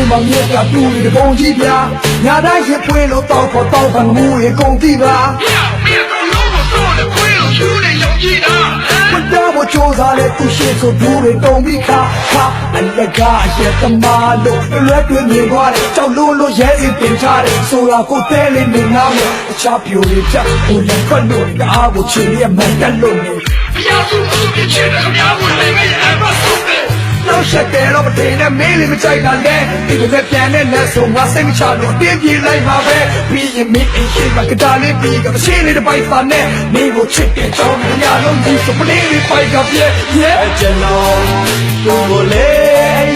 မှာမြက်ကတူးတဲ့ကုန်ကြီးပြညာတိုင်းရပွေလို့တောက်ဖို့တောက်ဖန်ငူရေကုန်တိပါမတော်ဘူးချိုးစားတဲ့သူရှိဆိုဘူးတွေတုံပြီးခါအလကားရဲ့တမားလို့လွယ်တွင်မြင်သွားတယ်ကြောက်လို့ရဲစီတင်ထားတယ်ဆိုတာကိုတဲလေးနေငါ့ရဲ့အချပြိုတွေဖြတ်ဟိုလည်းခွက်လို့အားကိုချင်ရမှန်တက်လို့နေဘုရားစုသူပြချင်တယ်ခင်ဗျားကိုလည်းမရအမဆုံးတယ်တော့ရှက်တယ်တော့မတင်နဲ့မင်းလေးမကြိုက်တာနဲ့ဒီလိုပဲပြန်တဲ့လက်ဆုံးငါစိတ်မချလို့ပြင်းပြေးလိုက်ပါပဲပြီးရင်မင်းအိမ်ရှိမှာကတားလေးပြီးကမရှင်းလေးတစ်ပိုက်ပါနဲ့မင်းကိုချစ်တဲ့ကြောင်းညလုံးဒီစပလေးလေးပိုက်ကပြည့်ရဲ့ကျွန်တော်သူ့ကိုလေ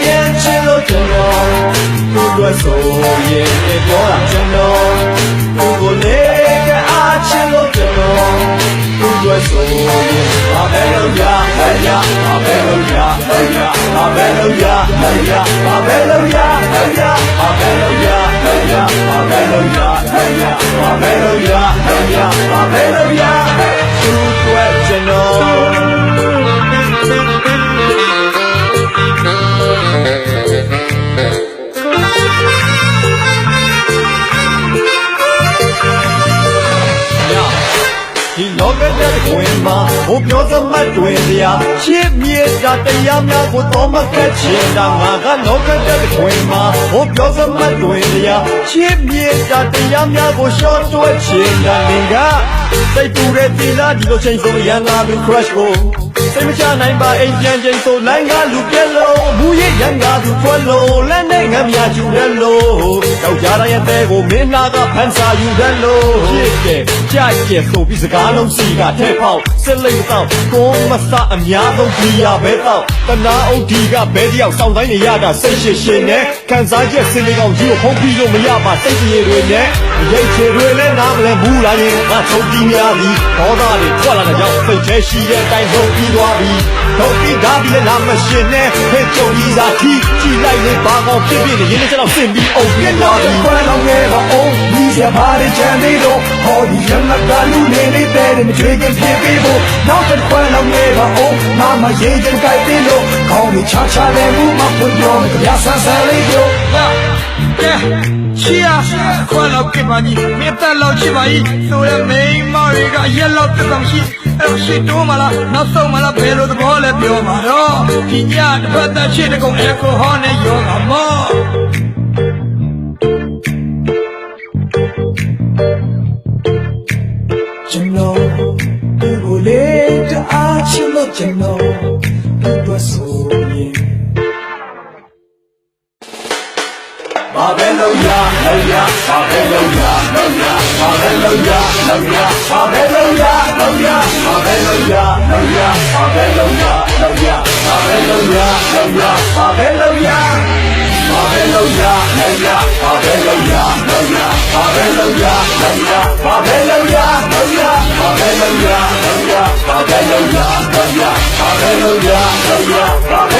ရင်ချစ်လို့ကျွန်တော်သူ့အတွက်ဆိုရင်ပြောတာကျွန်တော်သူ့ကိုလေအားချစ်လို့ကျွန်တော်သူ့အတွက်ဆိုရင်ဘာပဲလုပ်ရဘာပဲလုပ်ရဘာပဲလုပ်ရဘာပဲလုပ်ရဘာပဲလုပ်ရဘာပဲလုပ်ရဘာပဲလုပ်ရဘာပဲလုပ်ရသူ့အတွက်ကျွန်ဒီလောကတဲ့ခွင်မှာဟိုပြောစမှတ်တွေတရားရှင်းမြေတာတရားများကိုတော်မကက်ချင်တာငါကလောကတဲ့ခွင်မှာဟိုပြောစမှတ်တွေတရားရှင်းမြေတာတရားများကိုရှော့တွက်ချင်တာလင်ကစိတ်ပူတဲ့ဒီလားဒီလိုချိန်ဆိုရန်လာပြီး crash ကိုစိတ်မချနိုင်ပါအိမ်ပြန်ချိန်ဆိုလိုင်းကလူပြက်လို့ဘူးရဲ့ရန်ကသူထွက်လို့လက်နဲ့ငမ်းမြချူတယ်လို့ကြောက်ကြရရဲ့တဲ့ကိုမင်းနာကဖန်စာယူတယ်လို့ဖြစ်တယ်ကြိုက်ကျဆိုပြီးစကားလုံးစီကထဲပေါက်စစ်လိမ့်တော့ကိုမစအများဆုံးဒီရပဲတော့တနာအုပ်ဒီကဘဲတယောက်စောင်းတိုင်းနေရတာစိတ်ရှည်ရှည်နဲ့ခံစားချက်စင်လေးကောင်ကြီးကိုဖုံးပြီးလို့မရပါစိတ်ကြီးတွေနဲ့ရိတ်ချေတွေလည်းနားမလဲဘူးလားရင်ငါချုပ်ပြီးများပြီဒေါသတွေထွက်လာတဲ့ကြောင့်စိတ်ထဲရှိတဲ့အတိုင်းလုံးပြီးသွားပြီတော့ပြီးဒါပြီးလည်းနာမရှင်နဲ့ဟဲ့ကြုံကြီးသာထီးကြည့်လိုက်လေဘာကောင်ဖြစ်ဖြစ်နေရင်းနဲ့ကျွန်တော်စင်ပြီးအုပ်ပြသွားပြီခွဲလောင်းခဲ့ပါအောင်ဒီစပါးတဲ့ချမ်းလေးတော့ဟောဒီရမကလူလေးလေးတဲ့မချွေးခင်ဖြစ်ပြီးဖို့နောက်တစ်ခွဲလောင်းခဲ့ပါအောင်မမရေးချင်ကြိုက်ပြီးလို့ခေါင်းကြီးချချလဲမှုမဖွင့်ပြောကြဆန်းဆန်းလေးပြောကဲချီယာခွဲလောက်ခဲ့ပါကြီးမြေတက်လောက်ချစ်ပါကြီးဆိုရဲမိန်းမတွေကရက်လောက်တက်ဆောင်ရှိအဲ့ရှိတိုးမလားနောက်ဆုံးမလားဘယ်လိုသဘောလဲပြောပါတော့ဒီညတစ်ဖက်သက်ချစ်တဲ့ကောင်အကိုဟောနဲ့ရောတာမောကျွန်တော်ဒီကိုလေတအားချစ်လို့ကျွန်တော်ဒီတော့ဆိုရင်ဘာပဲလုပ်ရဘာပဲလုပ်ရဘာပဲလုပ်ရဘာပဲလုပ်ရဘာပဲလုပ်ရဘာပဲလုပ်ရဘာပဲလုပ်ရဘာပဲလုပ်ရဘာပဲလုပ်ရဘာပဲလုပ်ရဘာပဲလုပ်ရဘာပဲလုပ်ရဘာပဲလုပ်ရဘာပဲလုပ်ရဘာပဲလုပ်ရ